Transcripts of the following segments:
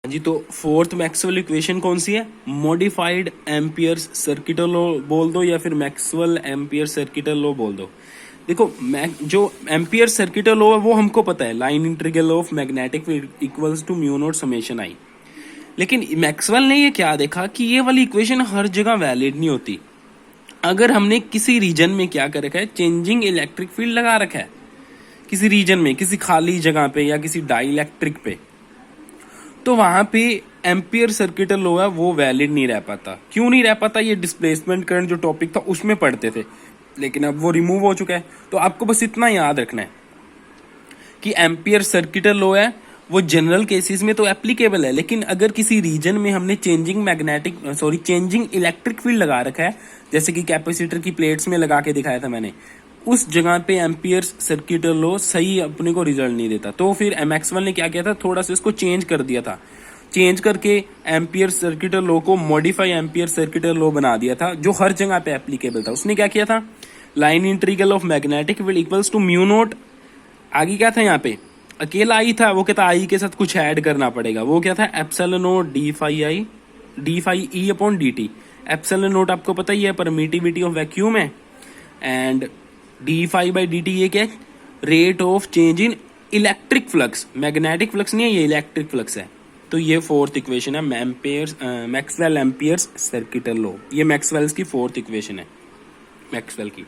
जी, तो fourth Maxwell equation कौन सी है? मॉडिफाइड एम्पियर्स सर्किटल लॉ बोल दो या फिर मैक्सवेल एम्पियर सर्किटल लॉ बोल दो। देखो, जो एम्पियर सर्किटल लॉ है वो हमको पता है, line integral of magnetic field equals to mu naught summation I. लेकिन मैक्सवेल ने ये क्या देखा कि ये वाली इक्वेशन हर जगह वैलिड नहीं होती। अगर हमने किसी रीजन में क्या कर रखा है, चेंजिंग इलेक्ट्रिक फील्ड लगा रखा है किसी रीजन में, किसी खाली जगह पे या किसी डाइलेक्ट्रिक पे, तो वहां पे एम्पियर सर्किटल लॉ है वो वैलिड नहीं रह पाता। क्यों नहीं रह पाता? ये डिस्प्लेसमेंट करंट जो टॉपिक था उसमें पढ़ते थे, लेकिन अब वो रिमूव हो चुका है। तो आपको बस इतना याद रखना है कि एम्पियर सर्किटल लॉ है वो जनरल केसेस में तो एप्लीकेबल है, लेकिन अगर किसी रीजन में हमने चेंजिंग इलेक्ट्रिक फील्ड लगा रखा है, जैसे कि कैपेसिटर की प्लेट्स में लगा के दिखाया था मैंने, उस जगह पे एम्पियर सर्किटल लॉ सही अपने को रिजल्ट नहीं देता। तो फिर मैक्सवेल ने क्या किया था, थोड़ा सा इसको चेंज कर दिया था। चेंज करके एम्पियर सर्किटल लॉ को मॉडिफाई एम्पियर सर्किटल लॉ बना दिया था, जो हर जगह पे एप्लीकेबल था। उसने क्या किया था, line integral of magnetic field equals to mu naught, आगे क्या था यहाँ पे अकेला आई था, वो कहता आई के साथ कुछ ऐड करना पड़ेगा। वो क्या था, epsilon naught d phi E upon d t. Epsilon naught आपको पता ही है परमिटिविटी ऑफ वैक्यूम है, and d phi by d t ये क्या है, rate of change in electric flux. Magnetic flux नहीं है, ये इलेक्ट्रिक फ्लक्स है। तो ये फोर्थ इक्वेशन है मैक्सवेल एम्पियर्स सर्किटल लॉ। ये मैक्सवेल्स की फोर्थ इक्वेशन है मैक्सवेल की।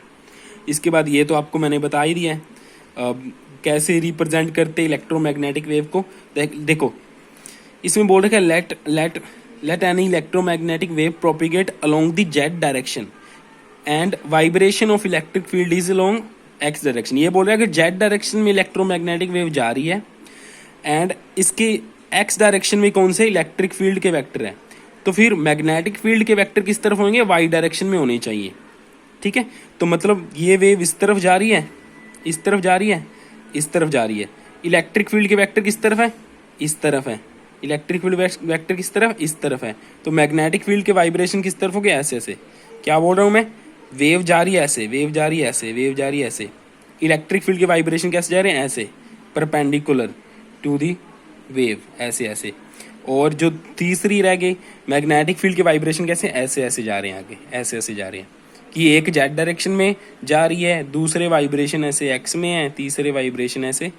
इसके बाद ये तो आपको मैंने बता ही दिया है कैसे रिप्रेजेंट करते इलेक्ट्रोमैग्नेटिक वेव को। देखो, इसमें बोल रखा है let any electromagnetic wave propagate along the Z direction and vibration of electric field is along x direction. ये बोल रहा है कि जेड डायरेक्शन में इलेक्ट्रोमैग्नेटिक वेव जा रही है एंड इसके एक्स डायरेक्शन में कौन से इलेक्ट्रिक फील्ड के वेक्टर है, तो फिर मैग्नेटिक फील्ड के वेक्टर किस तरफ होंगे, वाई डायरेक्शन में होने चाहिए। ठीक है, तो मतलब ये वेव इस तरफ जा रही है, इस तरफ जा रही है, इस तरफ जा रही है। इलेक्ट्रिक फील्ड के वेक्टर किस तरफ है, इस तरफ है। इलेक्ट्रिक फील्ड वेक्टर किस तरफ, इस तरफ है। तो मैग्नेटिक फील्ड के वाइब्रेशन किस तरफ हो गया, ऐसे ऐसे। क्या बोल रहा हूँ मैं, वेव जा रही है ऐसे, वेव जा रही है ऐसे, वेव जा रही है ऐसे। इलेक्ट्रिक फील्ड के वाइब्रेशन कैसे जा रहे हैं, ऐसे परपेंडिकुलर टू दी वेव, ऐसे ऐसे। और जो तीसरी रह गई, मैग्नेटिक फील्ड के वाइब्रेशन कैसे, ऐसे ऐसे जा रहे हैं आगे, ऐसे ऐसे जा रहे हैं कि एक जेड डायरेक्शन में जा रही है, दूसरे वाइब्रेशन ऐसे एक्स में है, तीसरे वाइब्रेशन ऐसे।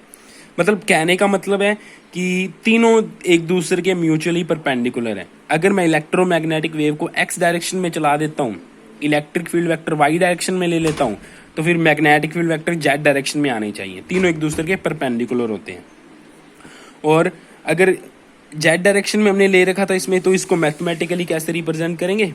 मतलब कहने का मतलब है कि तीनों एक दूसरे के म्यूचुअली परपेंडिकुलर है। अगर मैं इलेक्ट्रोमैग्नेटिक वेव को एक्स डायरेक्शन में चला देता हूँ, electric field vector y direction में ले लेता हूँ, तो फिर magnetic field vector z direction में आने चाहिए। तीनों एक दूसरे के परपेंडिकुलर होते हैं। और अगर जेड डायरेक्शन में हमने ले रखा था इसमें, तो इसको मैथमेटिकली कैसे रिप्रेजेंट करेंगे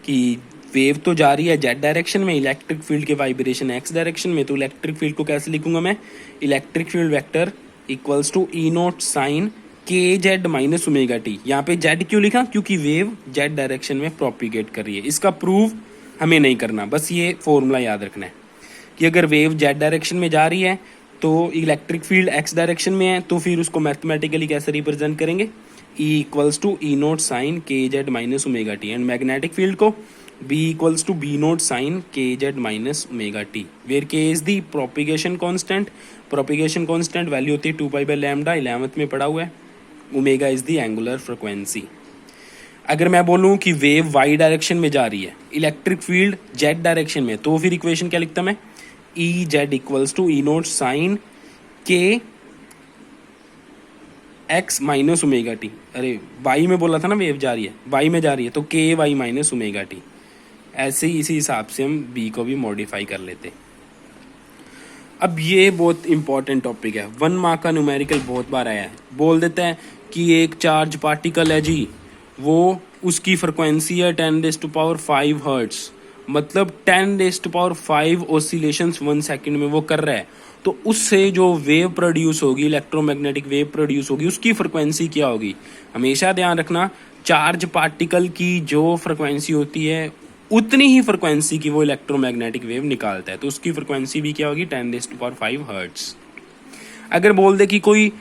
कि वेव तो जा रही है जेड डायरेक्शन में, इलेक्ट्रिक फील्ड के वाइब्रेशन एक्स डायरेक्शन में, तो इलेक्ट्रिक फील्ड को कैसे लिखूंगा मैं, electric field vector equals to E naught sine k z minus omega t. यहाँ पे जेड क्यों लिखा, क्योंकि वेव जेड डायरेक्शन में प्रोपिगेट कर रही है। इसका प्रूव हमें नहीं करना, बस ये फॉर्मूला याद रखना है कि अगर वेव जेड डायरेक्शन में जा रही है तो इलेक्ट्रिक फील्ड एक्स डायरेक्शन में है, तो फिर उसको मैथमेटिकली कैसे रिप्रेजेंट करेंगे, E equals to E naught sine k z minus omega t. And magnetic field को B equals to B naught sin kz minus omega t, where k is the propagation constant. Propagation constant value होती है 2 pi by lambda, 11th में पढ़ा हुआ है। Omega is the angular frequency. अगर मैं बोलूँ कि वेव y डायरेक्शन में जा रही है, इलेक्ट्रिक फील्ड z डायरेक्शन में, तो फिर इक्वेशन क्या लिखता मैं, E z equals to E naught sine k x minus omega t. अरे y में बोला था ना वेव जा रही है, y में जा रही है, तो के वाई माइनस ओमेगा टी। ऐसे ही इसी हिसाब से हम b को भी मॉडिफाई कर लेते। अब ये बहुत इंपॉर्टेंट टॉपिक है, 1 मार्क का न्यूमेरिकल बहुत बार आया है। बोल देता है कि एक चार्ज पार्टिकल है जी, वो उसकी फ्रिक्वेंसी है 10⁵ हर्ट्स, मतलब 10⁵ ऑसिलेशंस 1 सेकंड में वो कर रहा है। तो उससे जो वेव प्रोड्यूस होगी, इलेक्ट्रोमैग्नेटिक वेव प्रोड्यूस होगी, उसकी फ्रिक्वेंसी क्या होगी। हमेशा ध्यान रखना, चार्ज पार्टिकल की जो फ्रिक्वेंसी होती है उतनी ही फ्रिक्वेंसी की वो इलेक्ट्रोमैग्नेटिक वेव निकालता है, तो उसकी फ्रिक्वेंसी भी क्या होगी, 10⁵ हर्ट्स। अगर बोल दे कि कोई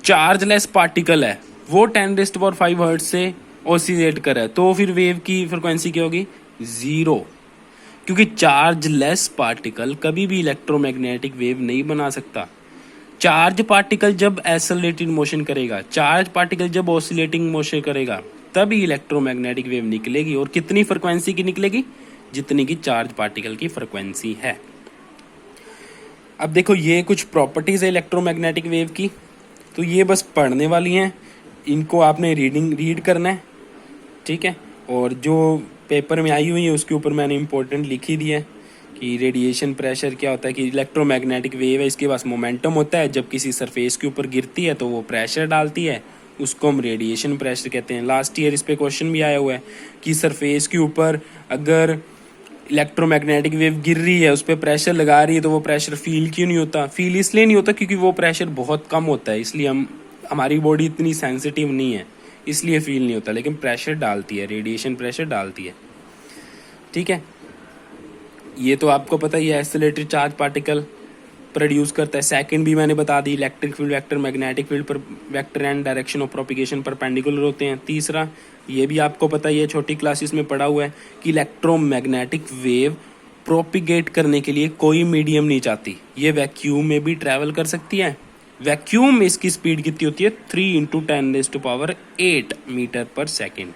चार्जलेस पार्टिकल है, वो 10⁵ हर्ट्स से ऑसिलेट कर रहा है, तो फिर वेव की फ्रिक्वेंसी क्या होगी, 0, क्योंकि चार्जलेस पार्टिकल कभी भी इलेक्ट्रोमैग्नेटिक वेव नहीं बना सकता। चार्ज पार्टिकल जब एक्सेलरेटेड मोशन करेगा, चार्ज पार्टिकल जब ऑसिलेटिंग मोशन करेगा, तभी इलेक्ट्रोमैग्नेटिक वेव निकलेगी। और कितनी फ्रीक्वेंसी की निकलेगी? जितनी की चार्ज पार्टिकल की फ्रीक्वेंसी है। अब देखो ये कुछ प्रॉपर्टीज है इलेक्ट्रोमैग्नेटिक वेव की, तो ये बस पढ़ने वाली हैं, इनको आपने रीड करना है, ठीक है। और जो पेपर में आई हुई है उसके ऊपर मैंने इंपॉर्टेंट लिख ही दिया है कि रेडिएशन प्रेशर क्या होता है, कि इलेक्ट्रोमैग्नेटिक वेव है, इसके पास मोमेंटम होता है, जब किसी सरफेस के ऊपर गिरती है तो वो प्रेशर डालती है, उसको हम रेडिएशन प्रेशर कहते हैं। लास्ट ईयर इस पे क्वेश्चन भी आया हुआ है कि सरफेस के ऊपर अगर इलेक्ट्रोमैग्नेटिक वेव गिर रही है, उस पर प्रेशर लगा रही है, तो वो प्रेशर फील क्यों नहीं होता? फील इसलिए नहीं होता क्योंकि वो प्रेशर बहुत कम होता है, इसलिए हमारी बॉडी इतनी सेंसिटिव नहीं है, इसलिए फील नहीं होता, लेकिन प्रेशर डालती है, रेडिएशन प्रेशर डालती है, ठीक है। ये तो आपको पता ही है, एक्सेलरेटेड चार्ज पार्टिकल प्रोड्यूस करता है। सेकंड भी मैंने बता दी, electric field vector, magnetic field पर vector and direction of propagation perpendicular होते हैं। तीसरा, ये भी आपको पता ही है, छोटी क्लासेस में पढ़ा हुआ है कि इलेक्ट्रोमैग्नेटिक वेव प्रोपिगेट करने के लिए कोई मीडियम नहीं चाहती, ये वैक्यूम में भी ट्रैवल कर सकती है। वैक्यूम में इसकी स्पीड कितनी होती है? 3 × 10⁸ मीटर पर सेकेंड।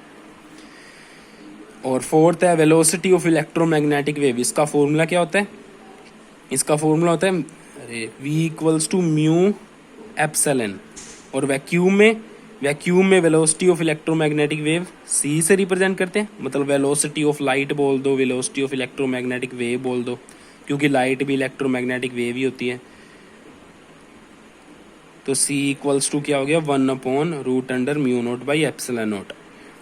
और फोर्थ है वेलोसिटी ऑफ इलेक्ट्रोमैग्नेटिक वेव, इसका फॉर्मूला क्या होता है? इसका फॉर्मूला होता है V = μ∈. और वैक्यूम में velocity of electromagnetic wave C से रिप्रेजेंट करते हैं, मतलब वेलोसिटी ऑफ लाइट बोल दो, वेलोसिटी ऑफ इलेक्ट्रोमैग्नेटिक वेव बोल दो, क्योंकि लाइट भी इलेक्ट्रोमैग्नेटिक वेव ही होती है। तो C = क्या हो गया? 1/√μ0/ε0।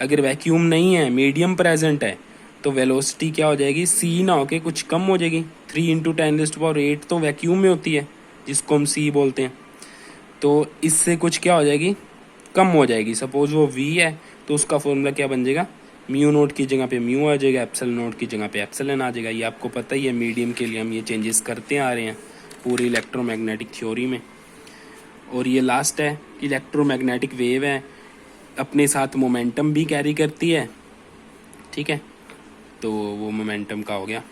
अगर वैक्यूम नहीं है, मीडियम प्रेजेंट है, तो वेलोसिटी क्या हो जाएगी? C ना होके कुछ कम हो जाएगी। 3 × 10⁸ तो वैक्यूम में होती है, जिसको हम C बोलते हैं, तो इससे कुछ क्या हो जाएगी? कम हो जाएगी। सपोज वो V है, तो उसका फॉर्मूला क्या बन जाएगा? μ0 की जगह पे म्यू आ जाएगा, ε0 की जगह पे एप्सिलॉन आ जाएगा। ये आपको पता ही है, मीडियम के लिए हम ये चेंजेस करते आ रहे हैं पूरी इलेक्ट्रोमैग्नेटिक थ्योरी में। और ये लास्ट है, इलेक्ट्रोमैग्नेटिक वेव है, अपने साथ मोमेंटम भी कैरी करती है, ठीक है। तो वो मोमेंटम का हो गया,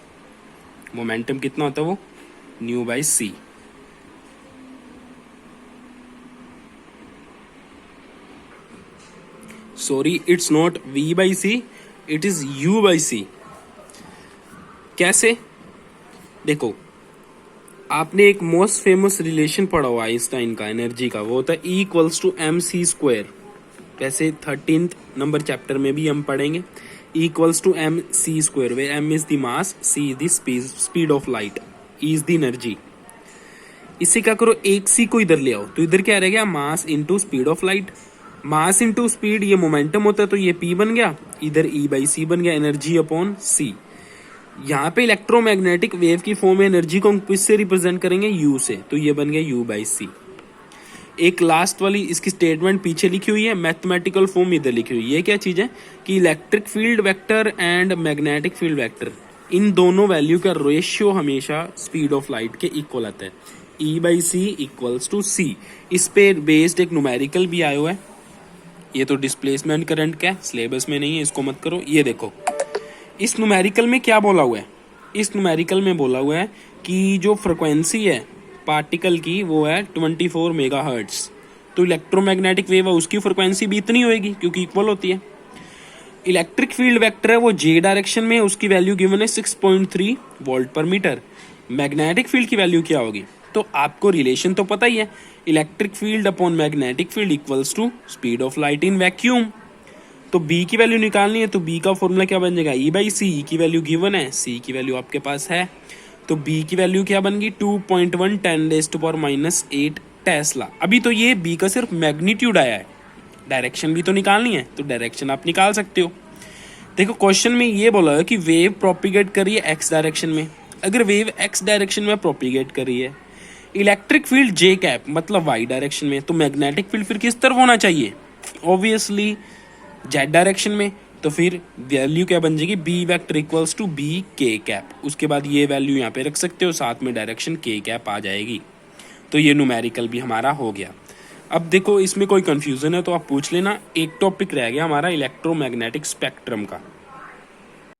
मोमेंटम कितना होता है? वो μ/c। Sorry, it's not V/c, it is U/c। कैसे? देखो, आपने एक मोस्ट फेमस रिलेशन पढ़ा हुआ आइंस्टाइन का एनर्जी का, वो होता है E = mc²। वैसे 13th नंबर चैप्टर में भी हम पढ़ेंगे E = mc², where m is the mass, c is the speed of light, E is the energy। इससे क्या करो, एक c को इधर ले आओ, तो इधर क्या रह गया? Mass into speed of light. Mass into speed, ये मोमेंटम होता है, तो ये p बन गया, इधर E/c बन गया, एनर्जी अपॉन c। यहाँ पे इलेक्ट्रोमैग्नेटिक वेव की फॉर्म में एनर्जी को हम किससे रिप्रेजेंट करेंगे? U से, तो ये बन गया U/c। एक लास्ट वाली इसकी स्टेटमेंट पीछे लिखी हुई है, मैथमेटिकल फॉर्म इधर लिखी हुई है। ये क्या चीज है कि electric field vector and magnetic field vector, इन दोनों वैल्यू का रेशियो हमेशा स्पीड ऑफ लाइट के इक्वल आता है। E/c = c। इस पे बेस्ड एक न्यूमेरिकल भी आया हुआ है, ये तो डिस्प्लेसमेंट करंट का सिलेबस में नहीं है, इसको मत करो। ये देखो, इस न्यूमेरिकल में क्या बोला हुआ है? इस न्यूमेरिकल में बोला हुआ है कि जो फ्रिक्वेंसी है पार्टिकल की, वो है 24 मेगाहर्ट्ज। तो इलेक्ट्रोमैग्नेटिक वेव है, उसकी फ्रिक्वेंसी भी इतनी होगी, क्योंकि इक्वल होती है। इलेक्ट्रिक फील्ड वेक्टर है, वो J डायरेक्शन में, उसकी वैल्यू गिवन है 6.3 वोल्ट/मीटर। मैग्नेटिक फील्ड की वैल्यू क्या होगी? तो आपको रिलेशन तो पता ही है, electric field upon magnetic field equals to speed of light in vacuum. तो B की वैल्यू निकालनी है, तो B का फॉर्मूला क्या बन जाएगा? E/c। E की वैल्यू गिवन है, C की वैल्यू आपके पास है, तो B की वैल्यू क्या बन गई? 2.1 10⁻⁸ टेस्ला। अभी तो ये B का सिर्फ मैग्नीट्यूड आया है, डायरेक्शन भी तो निकालनी है, तो डायरेक्शन आप निकाल सकते हो। देखो, क्वेश्चन में ये बोला है कि वेव प्रोपिगेट कर रही है x डायरेक्शन में। अगर वेव x डायरेक्शन में प्रोपिगेट कर रही है, इलेक्ट्रिक फील्ड J कैप मतलब y डायरेक्शन में, तो मैग्नेटिक फील्ड फिर किस तरफ होना चाहिए? ऑब्वियसली Z डायरेक्शन में। तो फिर वैल्यू क्या बन जाएगी? B vector equals to B K cap. उसके बाद ये वैल्यू यहाँ पे रख सकते हो, साथ में डायरेक्शन K कैप आ जाएगी। तो ये न्यूमेरिकल भी हमारा हो गया। अब देखो, इसमें कोई कंफ्यूजन है तो आप पूछ लेना। एक टॉपिक रह गया हमारा इलेक्ट्रोमैग्नेटिक स्पेक्ट्रम का।